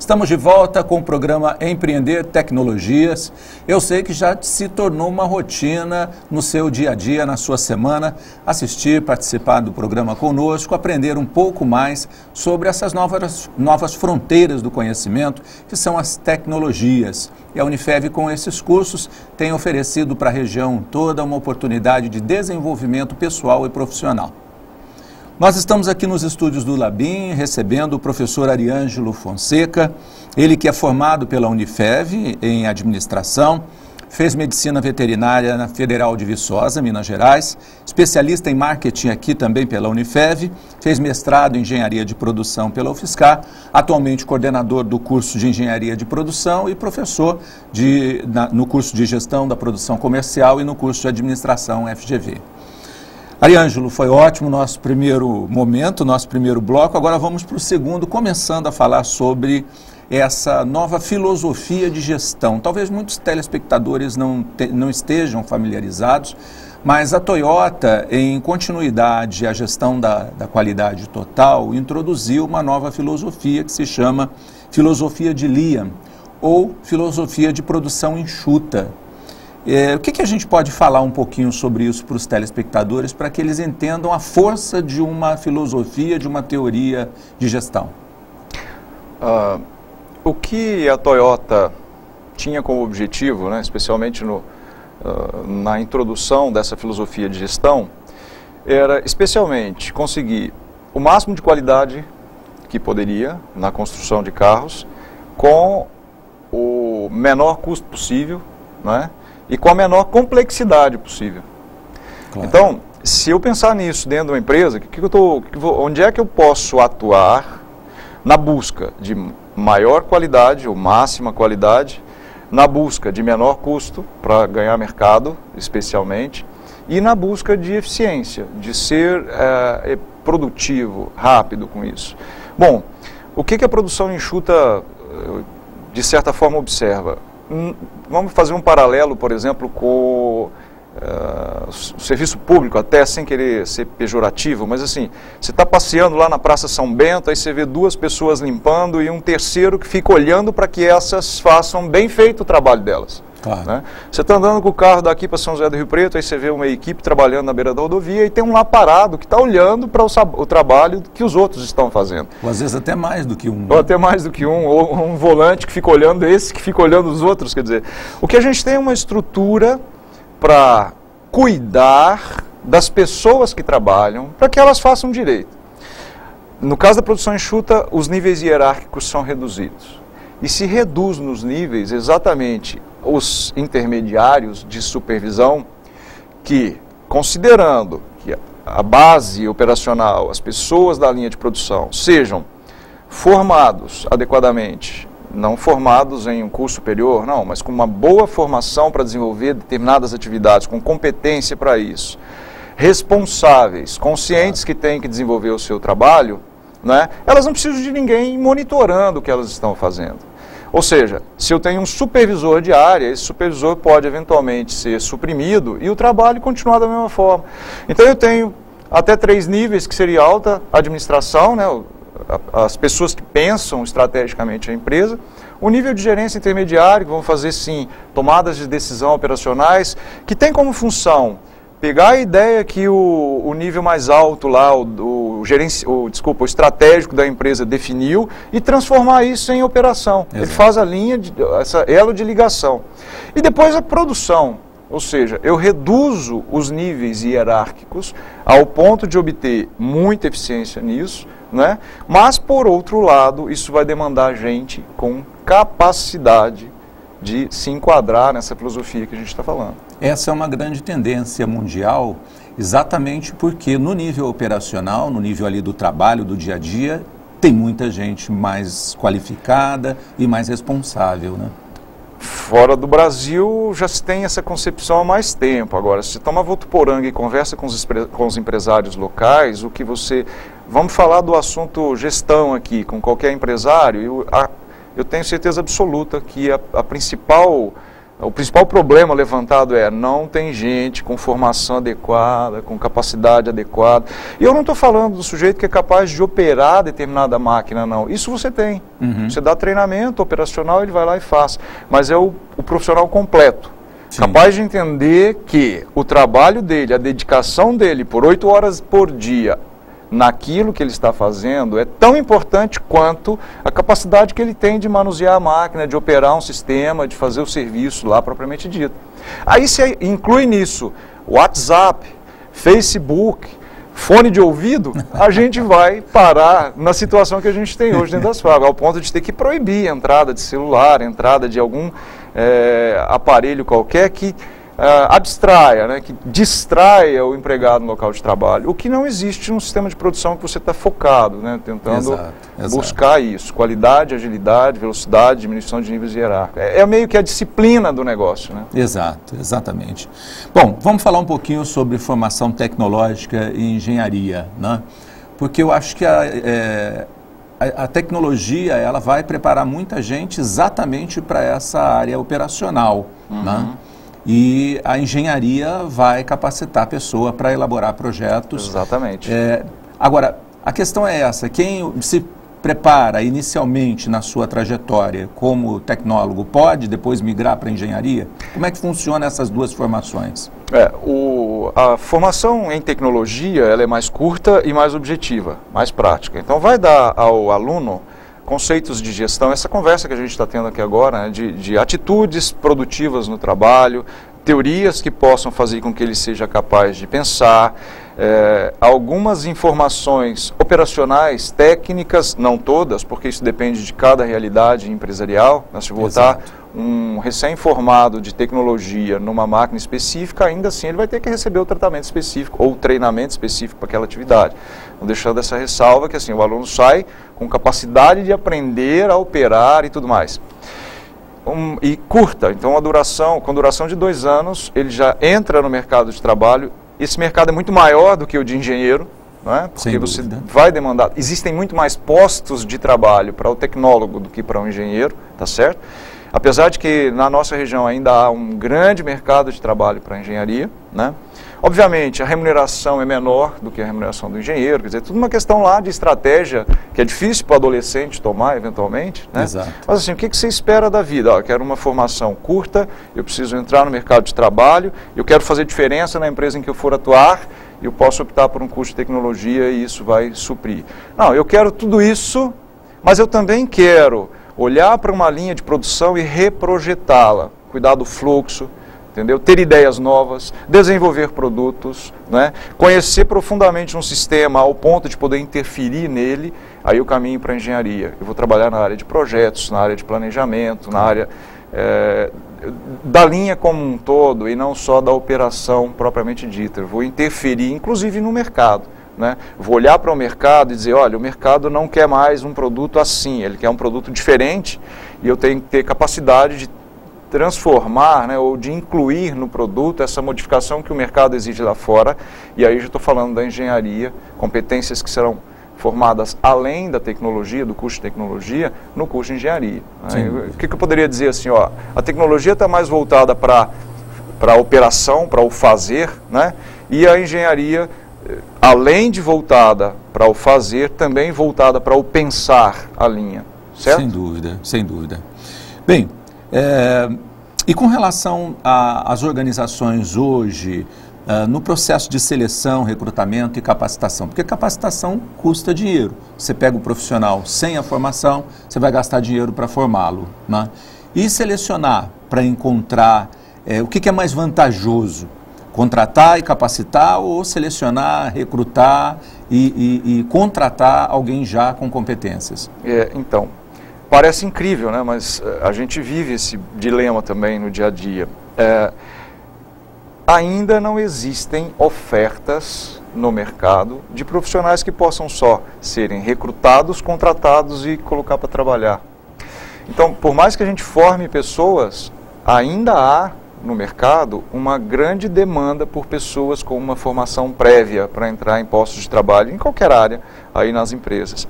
Estamos de volta com o programa Empreender Tecnologias. Eu sei que já se tornou uma rotina no seu dia a dia, na sua semana, assistir, participar do programa conosco, aprender um pouco mais sobre essas novas fronteiras do conhecimento, que são as tecnologias. E a Unifev, com esses cursos, tem oferecido para a região toda uma oportunidade de desenvolvimento pessoal e profissional. Nós estamos aqui nos estúdios do Labim, recebendo o professor Ariângelo Fonseca, ele que é formado pela Unifev em administração, fez medicina veterinária na Federal de Viçosa, Minas Gerais, especialista em marketing aqui também pela Unifev, fez mestrado em engenharia de produção pela UFSCar, atualmente coordenador do curso de engenharia de produção e professor no curso de gestão da produção comercial e no curso de administração FGV. Ariângelo, foi ótimo o nosso primeiro momento, nosso primeiro bloco. Agora vamos para o segundo, começando a falar sobre essa nova filosofia de gestão. Talvez muitos telespectadores não estejam familiarizados, mas a Toyota, em continuidade à gestão da qualidade total, introduziu uma nova filosofia que se chama filosofia de Lean, ou filosofia de produção enxuta. O que a gente pode falar um pouquinho sobre isso para os telespectadores, para que eles entendam a força de uma filosofia, de uma teoria de gestão? O que a Toyota tinha como objetivo, né, especialmente na introdução dessa filosofia de gestão, era especialmente conseguir o máximo de qualidade que poderia na construção de carros, com o menor custo possível, né? E com a menor complexidade possível. Claro. Então, se eu pensar nisso dentro de uma empresa, onde é que eu posso atuar na busca de maior qualidade, ou máxima qualidade, na busca de menor custo para ganhar mercado, especialmente, e na busca de eficiência, de ser produtivo, rápido com isso. Bom, o que a produção enxuta, de certa forma, observa? Vamos fazer um paralelo, por exemplo, com o serviço público, até sem querer ser pejorativo, mas assim, você está passeando lá na Praça São Bento, aí você vê duas pessoas limpando e um terceiro que fica olhando para que essas façam bem feito o trabalho delas. Claro. Né? Você está andando com o carro daqui para São José do Rio Preto, aí você vê uma equipe trabalhando na beira da rodovia e tem um lá parado que está olhando para o trabalho que os outros estão fazendo. Ou às vezes até mais do que um. Ou até mais do que ou um volante que fica olhando esse, que fica olhando os outros. Quer dizer, o que a gente tem é uma estrutura para cuidar das pessoas que trabalham, para que elas façam direito. No caso da produção enxuta, os níveis hierárquicos são reduzidos. E se reduz nos níveis exatamente os intermediários de supervisão que, considerando que a base operacional, as pessoas da linha de produção, sejam formados adequadamente, não formados em um curso superior, não, mas com uma boa formação para desenvolver determinadas atividades, com competência para isso, responsáveis, conscientes que têm que desenvolver o seu trabalho, né, elas não precisam de ninguém monitorando o que elas estão fazendo. Ou seja, se eu tenho um supervisor de área, esse supervisor pode eventualmente ser suprimido e o trabalho continuar da mesma forma. Então eu tenho até 3 níveis, que seria alta administração, né, as pessoas que pensam estrategicamente a empresa, o nível de gerência intermediário, que vão fazer sim tomadas de decisão operacionais, que tem como função pegar a ideia que o nível mais alto lá, o estratégico da empresa definiu e transformar isso em operação. Exato. Ele faz a linha, essa elo de ligação. E depois a produção, ou seja, eu reduzo os níveis hierárquicos ao ponto de obter muita eficiência nisso, né? Mas, por outro lado, isso vai demandar gente com capacidade de se enquadrar nessa filosofia que a gente está falando. Essa é uma grande tendência mundial, exatamente porque no nível operacional, no nível ali do trabalho, do dia a dia, tem muita gente mais qualificada e mais responsável, né? Fora do Brasil já se tem essa concepção há mais tempo. Agora, se você toma Votuporanga e conversa com os empresários locais, vamos falar do assunto gestão aqui, com qualquer empresário, eu tenho certeza absoluta que a principal O principal problema levantado é não tem gente com formação adequada, com capacidade adequada. E eu não estou falando do sujeito que é capaz de operar determinada máquina, não. Isso você tem. Você dá treinamento operacional, ele vai lá e faz. Mas é o profissional completo. Sim. Capaz de entender que o trabalho dele, a dedicação dele por 8 horas por dia naquilo que ele está fazendo é tão importante quanto a capacidade que ele tem de manusear a máquina, de operar um sistema, de fazer o serviço lá propriamente dito. Aí se inclui nisso WhatsApp, Facebook, fone de ouvido, a gente vai parar na situação que a gente tem hoje dentro das fábricas, ao ponto de ter que proibir a entrada de celular, a entrada de algum aparelho qualquer que abstraia, né, que distraia o empregado no local de trabalho, o que não existe num sistema de produção que você está focado, né, tentando buscar isso, qualidade, agilidade, velocidade, diminuição de níveis hierárquicos. É meio que a disciplina do negócio, né? Exato, exatamente. Bom, vamos falar um pouquinho sobre formação tecnológica e engenharia, né? Porque eu acho que a tecnologia ela vai preparar muita gente exatamente para essa área operacional, né? E a engenharia vai capacitar a pessoa para elaborar projetos. Exatamente. Agora, a questão é essa, quem se prepara inicialmente na sua trajetória como tecnólogo pode depois migrar para a engenharia? Como é que funciona essas duas formações? A formação em tecnologia ela é mais curta e mais objetiva, mais prática. Então vai dar ao aluno conceitos de gestão, essa conversa que a gente está tendo aqui agora, né, de atitudes produtivas no trabalho, teorias que possam fazer com que ele seja capaz de pensar, algumas informações operacionais, técnicas, não todas, porque isso depende de cada realidade empresarial. Se botar um recém-formado de tecnologia numa máquina específica, ainda assim ele vai ter que receber o tratamento específico ou o treinamento específico para aquela atividade. Não deixando essa ressalva que assim, o aluno sai com capacidade de aprender a operar e tudo mais. E curta, então com duração de 2 anos, ele já entra no mercado de trabalho. Esse mercado é muito maior do que o de engenheiro, não é? Porque você vai demandar, existem muito mais postos de trabalho para o tecnólogo do que para o engenheiro, tá certo? Apesar de que na nossa região ainda há um grande mercado de trabalho para a engenharia, né? Obviamente, a remuneração é menor do que a remuneração do engenheiro, quer dizer, tudo uma questão lá de estratégia, que é difícil para o adolescente tomar, eventualmente, né? Exato. Mas assim, o que você espera da vida? Eu quero uma formação curta, eu preciso entrar no mercado de trabalho, eu quero fazer diferença na empresa em que eu for atuar, e eu posso optar por um curso de tecnologia e isso vai suprir. Não, eu quero tudo isso, mas eu também quero olhar para uma linha de produção e reprojetá-la, cuidar do fluxo, entendeu? Ter ideias novas, desenvolver produtos, né? Conhecer profundamente um sistema ao ponto de poder interferir nele, aí eu caminho para a engenharia. Eu vou trabalhar na área de projetos, na área de planejamento, na área da linha como um todo e não só da operação propriamente dita. Eu vou interferir, inclusive, no mercado, né? Vou olhar para o mercado e dizer, olha, o mercado não quer mais um produto assim, ele quer um produto diferente e eu tenho que ter capacidade de transformar, né, ou de incluir no produto essa modificação que o mercado exige lá fora, e aí já estou falando da engenharia, competências que serão formadas além da tecnologia, do curso de tecnologia, no curso de engenharia. O que eu poderia dizer assim, ó, a tecnologia está mais voltada para a operação, para o fazer, né, e a engenharia, além de voltada para o fazer, também voltada para o pensar a linha, certo? Sem dúvida, sem dúvida. Bem, e com relação às organizações hoje, no processo de seleção, recrutamento e capacitação, porque capacitação custa dinheiro. Você pega o profissional sem a formação, você vai gastar dinheiro para formá-lo, né? E selecionar para encontrar o que é mais vantajoso, contratar e capacitar ou selecionar, recrutar e contratar alguém já com competências? Então, parece incrível, né? Mas a gente vive esse dilema também no dia a dia. Ainda não existem ofertas no mercado de profissionais que possam só serem recrutados, contratados e colocar para trabalhar. Então, por mais que a gente forme pessoas, ainda há no mercado uma grande demanda por pessoas com uma formação prévia para entrar em postos de trabalho em qualquer área aí nas empresas.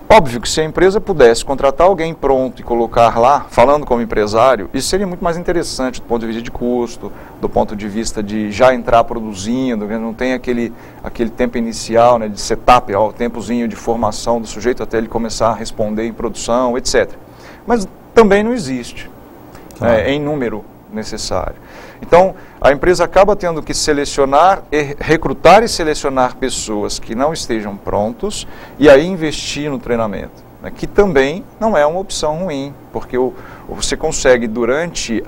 Óbvio que se a empresa pudesse contratar alguém pronto e colocar lá, falando como empresário, isso seria muito mais interessante do ponto de vista de custo, do ponto de vista de já entrar produzindo, não tem aquele tempo inicial, né, de setup, o tempozinho de formação do sujeito até ele começar a responder em produção, etc. Mas também não existe, em número necessário. Então, a empresa acaba tendo que selecionar, recrutar e selecionar pessoas que não estejam prontos e aí investir no treinamento, né, que também não é uma opção ruim, porque você consegue, durante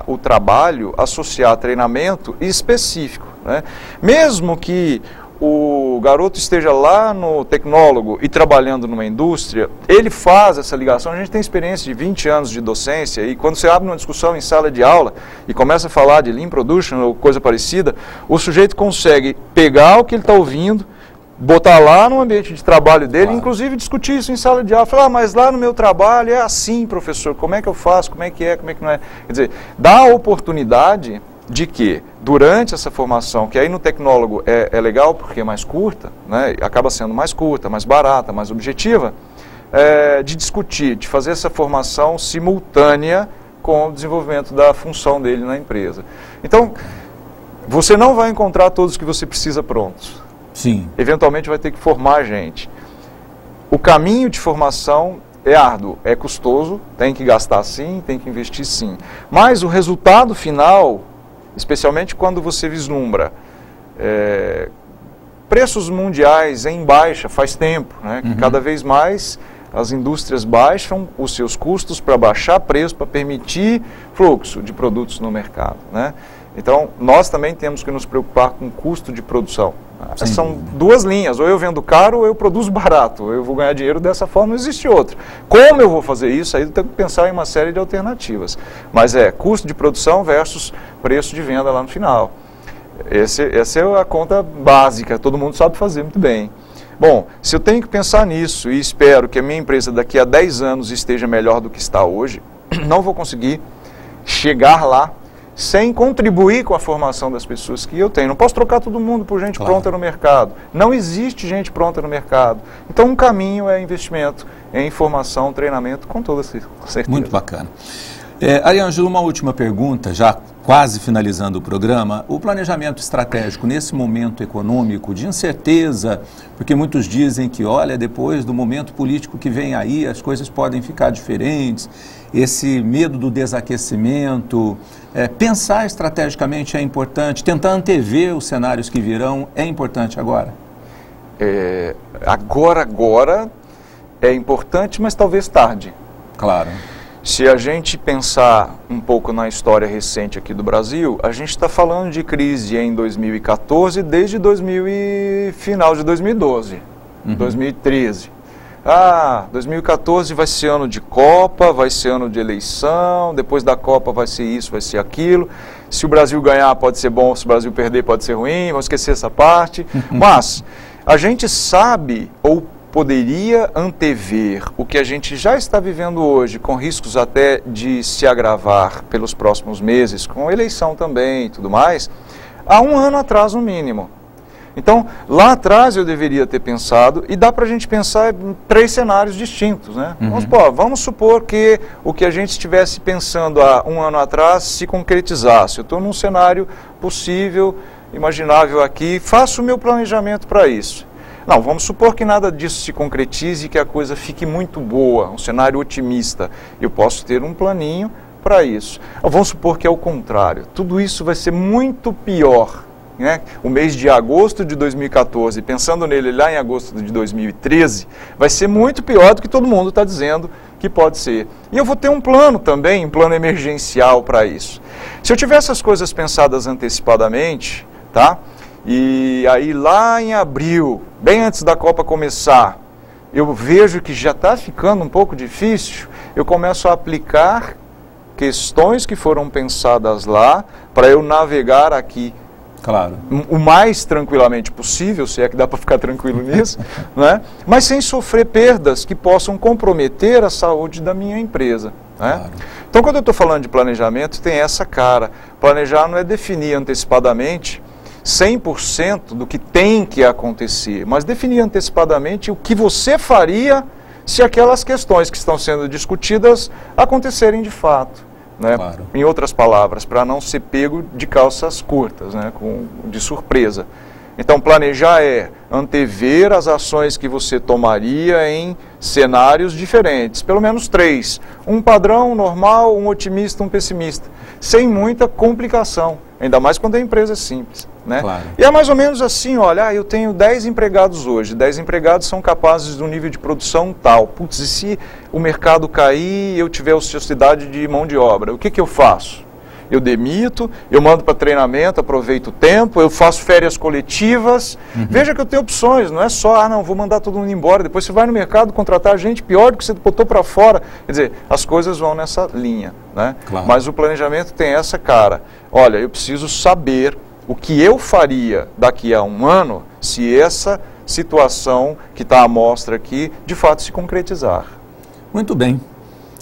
o trabalho, associar treinamento específico, né? Mesmo que o garoto esteja lá no tecnólogo e trabalhando numa indústria, ele faz essa ligação. A gente tem experiência de 20 anos de docência e quando você abre uma discussão em sala de aula e começa a falar de Lean Production ou coisa parecida, o sujeito consegue pegar o que ele está ouvindo, botar lá no ambiente de trabalho dele, claro, inclusive discutir isso em sala de aula, falar, mas lá no meu trabalho é assim, professor, como é que eu faço, como é que não é. Quer dizer, dá a oportunidade de que, durante essa formação, que aí no tecnólogo é legal porque é mais curta, né, acaba sendo mais curta, mais barata, mais objetiva, de discutir, de fazer essa formação simultânea com o desenvolvimento da função dele na empresa. Então, você não vai encontrar todos que você precisa prontos. Sim. Eventualmente vai ter que formar gente. O caminho de formação é árduo, é custoso, tem que gastar sim, tem que investir sim. Mas o resultado final, especialmente quando você vislumbra preços mundiais em baixa faz tempo, né, que cada vez mais as indústrias baixam os seus custos para baixar preço, para permitir fluxo de produtos no mercado, né? Então, nós também temos que nos preocupar com o custo de produção. Sim. São duas linhas, ou eu vendo caro ou eu produzo barato, eu vou ganhar dinheiro dessa forma, não existe outra. Como eu vou fazer isso? Aí eu tenho que pensar em uma série de alternativas. Mas custo de produção versus preço de venda lá no final. Essa é a conta básica, todo mundo sabe fazer muito bem. Bom, se eu tenho que pensar nisso e espero que a minha empresa daqui a 10 anos esteja melhor do que está hoje, não vou conseguir chegar lá sem contribuir com a formação das pessoas que eu tenho. Não posso trocar todo mundo por gente pronta no mercado. Não existe gente pronta no mercado. Então, um caminho é investimento em formação, treinamento, com toda certeza. Muito bacana. Ariângelo, uma última pergunta, já quase finalizando o programa. O planejamento estratégico nesse momento econômico de incerteza, porque muitos dizem que, olha, depois do momento político que vem aí, as coisas podem ficar diferentes, esse medo do desaquecimento, pensar estrategicamente é importante, tentar antever os cenários que virão é importante agora? Agora é importante, mas talvez tarde. Claro. Se a gente pensar um pouco na história recente aqui do Brasil, a gente está falando de crise em 2014 desde final de 2012, 2013. 2014 vai ser ano de Copa, vai ser ano de eleição, depois da Copa vai ser isso, vai ser aquilo. Se o Brasil ganhar pode ser bom, se o Brasil perder pode ser ruim, vamos esquecer essa parte. Mas a gente sabe, ou poderia antever o que a gente já está vivendo hoje, com riscos até de se agravar pelos próximos meses, com eleição também e tudo mais, há um ano atrás no mínimo. Então, lá atrás eu deveria ter pensado, e dá para a gente pensar em 3 cenários distintos, né? Vamos supor que o que a gente estivesse pensando há um ano atrás se concretizasse. Eu estou num cenário possível, imaginável aqui, faço o meu planejamento para isso. Não, vamos supor que nada disso se concretize e que a coisa fique muito boa, um cenário otimista. Eu posso ter um planinho para isso. Vamos supor que é o contrário. Tudo isso vai ser muito pior, né? O mês de agosto de 2014, pensando nele lá em agosto de 2013, vai ser muito pior do que todo mundo está dizendo que pode ser. E eu vou ter um plano também, um plano emergencial para isso. Se eu tiver essas coisas pensadas antecipadamente, tá? E aí lá em abril, bem antes da Copa começar, eu vejo que já está ficando um pouco difícil, eu começo a aplicar questões que foram pensadas lá para eu navegar aqui. Claro. O mais tranquilamente possível, se é que dá para ficar tranquilo nisso, né? Mas sem sofrer perdas que possam comprometer a saúde da minha empresa. Né? Claro. Então, quando eu estou falando de planejamento, tem essa cara. Planejar não é definir antecipadamente 100% do que tem que acontecer, mas definir antecipadamente o que você faria se aquelas questões que estão sendo discutidas acontecerem de fato. Né? Claro. Em outras palavras, para não ser pego de calças curtas, né? De surpresa. Então, planejar é antever as ações que você tomaria em cenários diferentes, pelo menos 3. Um padrão, normal, um otimista, um pessimista, sem muita complicação, ainda mais quando a empresa é simples. Né? Claro. E é mais ou menos assim, olha, eu tenho 10 empregados hoje, 10 empregados são capazes de um nível de produção tal. Putz, e se o mercado cair e eu tiver ociosidade de mão de obra, o que eu faço? Eu demito, eu mando para treinamento, aproveito o tempo, eu faço férias coletivas. Veja que eu tenho opções, não é só, não, vou mandar todo mundo embora. Depois você vai no mercado contratar gente pior do que você botou para fora. Quer dizer, as coisas vão nessa linha. Né? Claro. Mas o planejamento tem essa cara. Olha, eu preciso saber o que eu faria daqui a um ano se essa situação que está à mostra aqui, de fato se concretizar. Muito bem.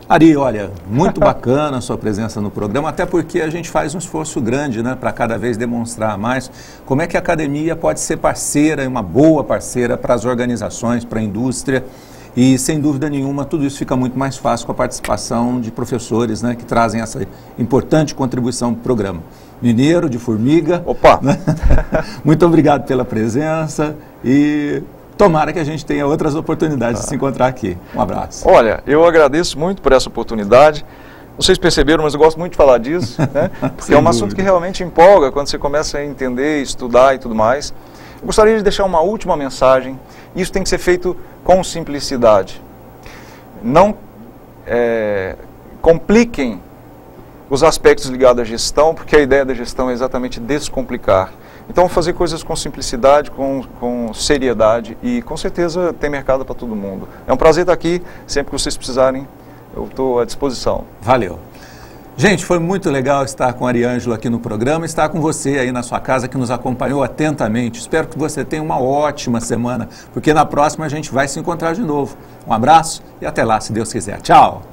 Ari, olha, muito bacana a sua presença no programa, até porque a gente faz um esforço grande, né, para cada vez demonstrar mais como é que a academia pode ser parceira, uma boa parceira para as organizações, para a indústria, e sem dúvida nenhuma tudo isso fica muito mais fácil com a participação de professores, né, que trazem essa importante contribuição para o programa. Mineiro, de Formiga. Opa! Né? Muito obrigado pela presença e tomara que a gente tenha outras oportunidades de se encontrar aqui. Um abraço. Olha, eu agradeço muito por essa oportunidade. Vocês perceberam, mas eu gosto muito de falar disso, né? Porque é um assunto que realmente empolga quando você começa a entender, estudar e tudo mais. Eu gostaria de deixar uma última mensagem. Isso tem que ser feito com simplicidade. Não compliquem os aspectos ligados à gestão, porque a ideia da gestão é exatamente descomplicar. Então, fazer coisas com simplicidade, com seriedade e, com certeza, tem mercado para todo mundo. É um prazer estar aqui. Sempre que vocês precisarem, eu estou à disposição. Valeu. Gente, foi muito legal estar com a Ariângelo aqui no programa, estar com você aí na sua casa que nos acompanhou atentamente. Espero que você tenha uma ótima semana, porque na próxima a gente vai se encontrar de novo. Um abraço e até lá, se Deus quiser. Tchau!